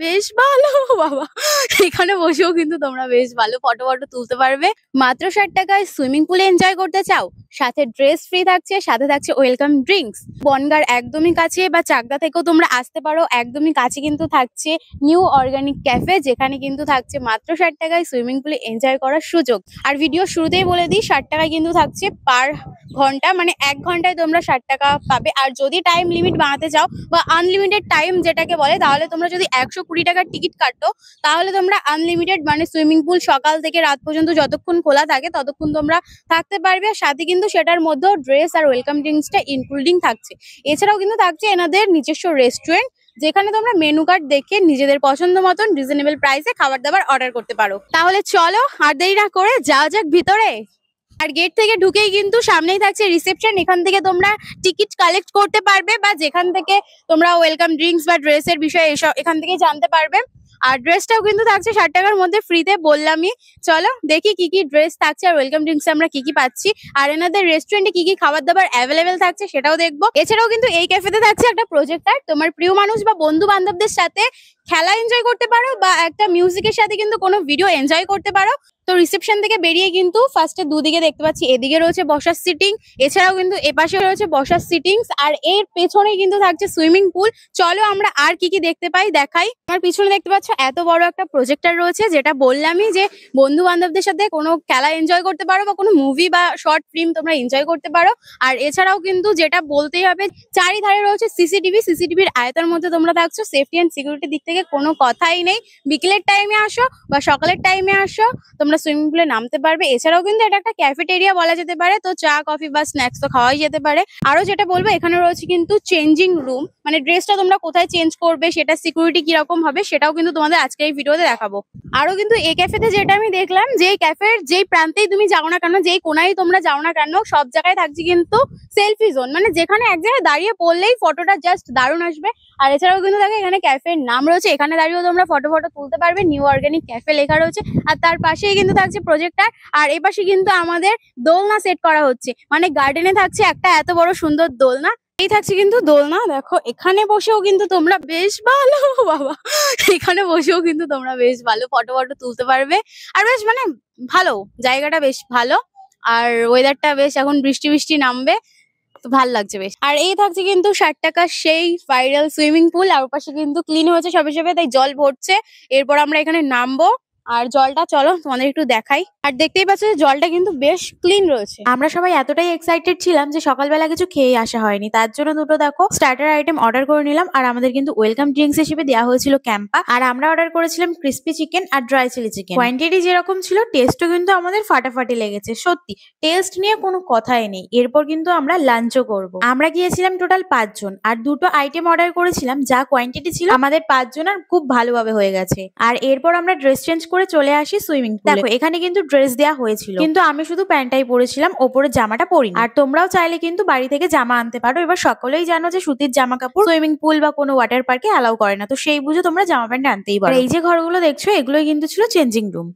বেশ ভালো বাবা, এখানে বসেও কিন্তু তোমরা বেশ ভালো ফটো তুলতে পারবে। মাত্র 60 টাকায় সুইমিং পুলে এনজয় করতে চাও, সাথে ড্রেস ফ্রি থাকছে, সাথে থাকছে ওয়েলকাম ড্রিঙ্কস। বনগাঁর একদমই কাছে বা চাকদা থেকেও তোমরা আসতে পারো, একদমই কাছে কিন্তু থাকছে নিউ অর্গানিক ক্যাফে, যেখানে কিন্তু থাকছে মাত্র 60 টাকায় সুইমিং পুলে এনজয় করার সুযোগ। আর ভিডিও শুরুতেই বলে দিই, 60 টাকায় কিন্তু থাকছে পার ঘন্টা, মানে 1 ঘন্টায় তোমরা 60 টাকা পাবে। আর যদি টাইম লিমিট বানাতে চাও বা আনলিমিটেড টাইম যেটাকে বলে, তাহলে তোমরা যদি 120 টাকার টিকিট কাটো, তাহলে তোমরা আনলিমিটেড মানে সুইমিং পুল সকাল থেকে রাত পর্যন্ত যতক্ষণ খোলা থাকে ততক্ষণ তোমরা থাকতে পারবে। আর সাথে কিন্তু সেটার মধ্যেও ড্রেস আর ওয়েলকাম ড্রিঙ্কসটা ইনক্লুডিং থাকছে। এছাড়াও কিন্তু থাকছে এনাদের নিজস্ব রেস্টুরেন্ট, যেখানে তোমরা মেনু কার্ড দেখে নিজেদের পছন্দ মতন রিজনেবল প্রাইসে খাবার দাবার অর্ডার করতে পারো। তাহলে চলো আর দেরি না করে যাওয়া যাক ভিতরে। আর গেট থেকে ঢুকেই কিন্তু সামনেই থাকছে রিসেপশন, এখান থেকে তোমরা টিকিট কালেক্ট করতে পারবে বা যেখান থেকে তোমরা ওয়েলকাম ড্রিঙ্কস বা ড্রেসের বিষয়ে এসব এখান থেকে জানতে পারবে। আর ড্রেসটাও কিন্তু থাকছে 60 টাকার মধ্যে ফ্রিতে, বললামই। চলো দেখি কি কি ড্রেস থাকছে আর ওয়েলকাম ড্রিঙ্কস আমরা কি কি পাচ্ছি, আর এনাদের রেস্টুরেন্টে কি কি খাবার দাবার অ্যাভেলেবেল থাকছে সেটাও দেখবো। এছাড়াও কিন্তু এই ক্যাফেতে থাকছে একটা প্রজেক্টর, তোমার প্রিয় মানুষ বা বন্ধু বান্ধবদের সাথে খেলা এনজয় করতে পারো বা একটা মিউজিকের সাথে কিন্তু কোনো ভিডিও এনজয় করতে পারো। তো রিসেপশন থেকে বেরিয়ে কিন্তু ফার্স্টে দুদিকে দেখতে পাচ্ছি, এদিকে রয়েছে বসার সিটিং, এছাড়াও কিন্তু এপাশে রয়েছে বসার সিটিংস, আর এর পেছনেই কিন্তু থাকছে সুইমিং পুল। চলো আমরা আর কি কি দেখতে পাই দেখাই। আমার পিছনে দেখতে পাচ্ছ এত বড় একটা প্রজেক্টর রয়েছে, যেটা বললামই যে বন্ধু বান্ধবদের সাথে কোনো খেলা এনজয় করতে পারো বা কোনো মুভি বা শর্ট ফিল্ম তোমরা এনজয় করতে পারো। আর এছাড়াও কিন্তু যেটা বলতেই হবে, চারিধারে রয়েছে সিসিটিভির আয়তার মধ্যে তোমরা থাকছো, সেফটি অ্যান্ড সিকিউরিটির দিক থেকে কোনো কথাই নেই। বিকেলের টাইমে আসো বা সকালের টাইমে আসো, তোমরা সুইমিং পুলে নামতে পারবে। এছাড়াও কিন্তু এটা একটা ক্যাফেটেরিয়া বলা যেতে পারে, তো চা কফি বা স্ন্যাক্স তো খাওয়াই যেতে পারে। আরো যেটা বলবো, এখানে রয়েছে কিন্তু চেঞ্জিং রুম, মানে ড্রেসটা তোমরা কোথায় চেঞ্জ করবে, সেটা সিকিউরিটি কিরকম হবে সেটাও কিন্তু তোমাদের আজকে এই ভিডিওতে দেখাবো। আরো কিন্তু এই ক্যাফেতে যেটা আমি দেখলাম, যেই ক্যাফের যেই প্রান্তেই তুমি যাও না কেন, যেই কোনায় তোমরা যাও না কেন, সব জায়গায় থাকছে কিন্তু সেলফি জোন, মানে যেখানে এক জায়গায় দাঁড়িয়ে পড়লেই ফটোটা জাস্ট দারুণ আসবে। আর এছাড়াও কিন্তু দেখো এখানে ক্যাফের নাম রয়েছে, এখানে দাঁড়িয়েও তোমরা ফটো তুলতে পারবে, নিউ অর্গানিক ক্যাফে লেখা রয়েছে। আর তার পাশেই কিন্তু থাকছে প্রজেক্টর, আর এই পাশে কিন্তু আমাদের দোলনা সেট করা হচ্ছে, মানে গার্ডেনে থাকছে একটা এত বড় সুন্দর দোলনা। এই থাকছে কিন্তু দোলনা, দেখো এখানে বসেও কিন্তু তোমরা বেশ ভালো বাবা, এখানে বসেও কিন্তু তোমরা বেশ ভালো ফটো তুলতে পারবে। আর বেশ মানে ভালো জায়গাটা, বেশ ভালো। আর ওয়েদারটা বেশ, এখন বৃষ্টি নামবে, তো ভাল লাগছে বেশ। আর এই থাকছে কিন্তু 60 টাকা সেই ভাইরাল সুইমিং পুল, আর পাশে কিন্তু ক্লিন হয়েছে সবে তাই জল ভরছে। এরপর আমরা এখানে নামবো, আর জলটা চলো তোমাদের একটু দেখাই। আর দেখতেই পাচ্ছ যে জলটা কিন্তু বেশ ক্লিন রয়েছে। আমরা সবাই এতটাই এক্সাইটেড ছিলাম যে সকালবেলা কিছু খেয়ে আসা হয়নি, তার জন্য দুটো দেখো স্টার্টার আইটেম অর্ডার করে নিলাম। আর আমাদের কিন্তু ওয়েলকাম ড্রিঙ্কস হিসেবে দেওয়া হয়েছিল ক্যাম্পা, আর আমরা অর্ডার করেছিলাম ক্রিস্পি চিকেন আর ড্রাই চিলি চিকেন। কোয়ান্টিটি যেরকম ছিল, টেস্টও কিন্তু আমাদের ফাটাফাটি লেগেছে, সত্যি টেস্ট নিয়ে কোনো কথাই নেই। এরপর কিন্তু আমরা লাঞ্চও করব। আমরা গিয়েছিলাম টোটাল 5 জন, আর দুটো আইটেম অর্ডার করেছিলাম, যা কোয়ান্টিটি ছিল আমাদের 5 জনের খুব ভালোভাবে হয়ে গেছে। আর এরপর আমরা ড্রেস চেঞ্জ করে চলে আসি সুইমিং পুলে। দেখো এখানে কিন্তু ড্রেস দেওয়া হয়েছিল, কিন্তু আমি শুধু প্যান্টটাই পরেছিলাম, ওপরে জামাটা পরিনি। আর তোমরাও চাইলে কিন্তু বাড়ি থেকে জামা আনতে পারো। এবার সকলেই জানো যে সুতির জামা কাপড় সুইমিং পুল বা কোনো ওয়াটার পার্কে অ্যালাউ করে না, তো সেই বুঝে তোমরা জামা প্যান্ট আনতেই পারো। এই যে ঘরগুলো দেখছো, এগুলোই কিন্তু ছিল চেঞ্জিং রুম।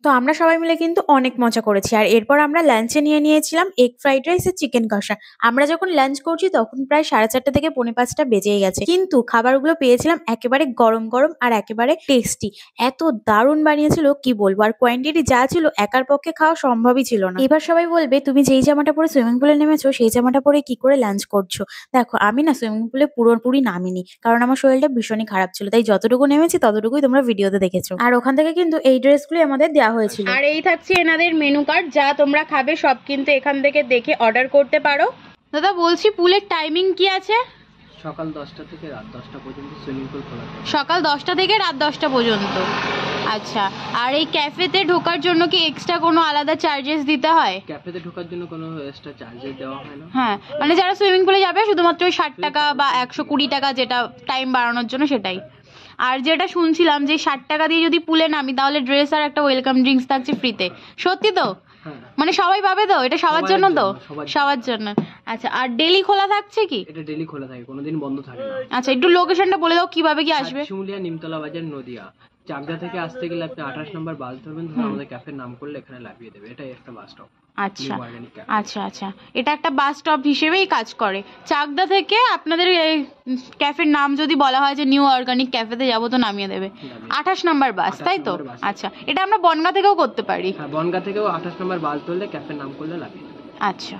তো আমরা সবাই মিলে কিন্তু অনেক মজা করেছি। আর এরপর আমরা লাঞ্চে নিয়েছিলাম এগ ফ্রাইড রাইস আর চিকেন কষা। আমরা যখন লাঞ্চ করছি তখন প্রায় 4:30 থেকে 4:45 বেজেই গেছে, কিন্তু খাবারগুলো পেয়েছিলাম একেবারে গরম আর একেবারে টেস্টি। এত দারুণ বানিয়েছিল কি বলবো, আর কোয়ান্টিটি যা ছিল একার পক্ষে খাওয়া সম্ভবই ছিল না। এবার সবাই বলবে তুমি যেই জামাটা পরে সুইমিং পুলে নেমেছো সেই জামাটা পরে কি করে লাঞ্চ করছো। দেখো আমি না সুইমিং পুলে পুরোপুরি নামিনি, কারণ আমার শরীরটা ভীষণই খারাপ ছিল, তাই যতটুকু নেমেছি ততটুকুই তোমরা ভিডিওতে দেখেছো। আর ওখান থেকে কিন্তু এই ড্রেসগুলো আমাদের দেওয়া হয়েছিল। আর এই থাকছে এনাদের মেনু কার্ড, যা তোমরা খাবে সব কিন্তু এখান থেকে দেখে অর্ডার করতে পারো। দাদা বলছি পুলের টাইমিং কি আছে? সকাল 10টা থেকে রাত 10টা পর্যন্ত সুইমিং পুল খোলা থাকে। সকাল 10টা থেকে রাত 10টা পর্যন্ত। আচ্ছা, আর এই ক্যাফেতে ঢোকার জন্য কি এক্সট্রা কোনো আলাদা চার্জেস দিতে হয়? ক্যাফেতে ঢোকার জন্য কোনো এক্সট্রা চার্জেস দেওয়া হয় না। হ্যাঁ, মানে যারা সুইমিং পুলে যাবে শুধুমাত্র 60 টাকা বা 120 টাকা, যেটা টাইম বাড়ানোর জন্য সেটাই। আর যেটা শুনছিলাম যে 60 টাকা দিয়ে যদি পুলে নামি তাহলে ড্রেস আর একটা ওয়েলকাম ড্রিঙ্কস থাকছে ফ্রিতে, সত্যি তো? মানে সবাই পাবে তো? এটা সবার জন্য তো? সবার জন্য। আচ্ছা, আর ডেলি খোলা থাকছে কি? এটা ডেলি খোলা থাকে, কোনোদিন বন্ধ থাকে না। আচ্ছা, একটু লোকেশনটা বলে দাও কিভাবে কি আসবে। শিমুলিয়া, নিমতলা বাজার, নদিয়া। চাকদা থেকে আসতে গেলে আপনি 28 নম্বর বাস ধরবেন, ধরে আমাদের ক্যাফের নাম করলে এখানে লাভিয়ে দেবে। এটাই একটা বাস স্টপ। আচ্ছা নিউ অর্গানিক ক্যাফে। আচ্ছা আচ্ছা, এটা একটা বাস স্টপ হিসেবেই কাজ করে। চাকদা থেকে আপনাদের ক্যাফের নাম যদি বলা হয় যে নিউ অর্গানিক ক্যাফেতে যাবো, তো নামিয়ে দেবে। 28 নাম্বার বাস, 28 তাই তো? নম্বর বাস। আচ্ছা, এটা আমরা বনগাঁ থেকেও করতে পারি। হ্যাঁ, বনগাঁ থেকেও 28 নম্বর বাস ধরলে ক্যাফের নাম করলে লাভিয়ে দেবে। আচ্ছা।